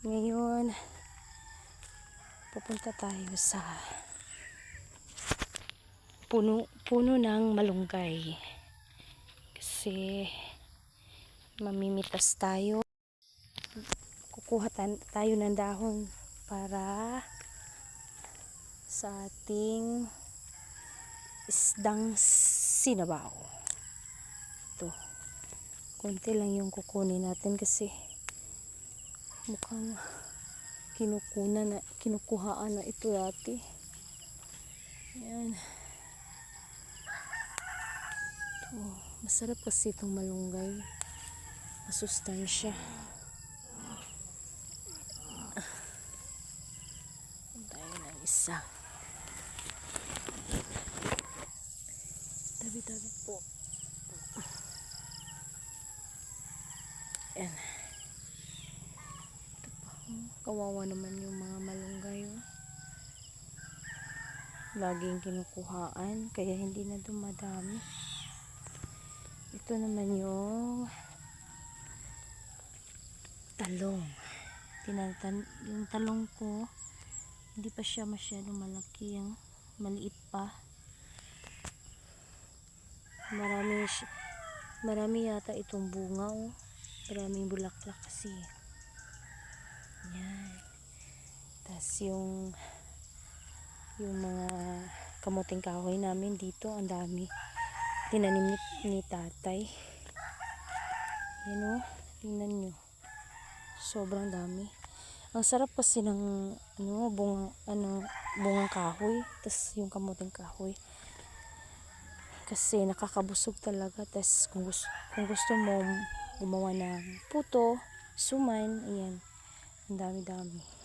Ngayon, pupunta tayo sa puno ng malunggay. Kasi mamimitas tayo. Kukuha tayo ng dahon para sa ating isdang sinabaw. Ito. Konti lang yung kukunin natin kasi mukhang kinukuhaan na ito dati. Ayan. Ito. Masarap kasi itong malunggay. Masustansya. Tayo ng isa. Tabi-tabi po. Ayan. Kawawa naman yung mga malunggay. Laging kinukuhaan kaya hindi na dumadami. Ito naman yung talong. Yung talong ko hindi pa siya masyadong malaki, yung maliit pa. Marami yata itong bunga. Maraming bulaklak kasi. Yan. Tas yung mga kamuting kahoy namin dito, ang dami. Tinanim ni tatay. Yan tingnan nyo. Sobrang dami. Ang sarap kasi ng bungang kahoy, tas yung kamuting kahoy. Kasi nakakabusog talaga. Tas kung gusto mo gumawa ng puto, suman, ayan. Ang dami-dami.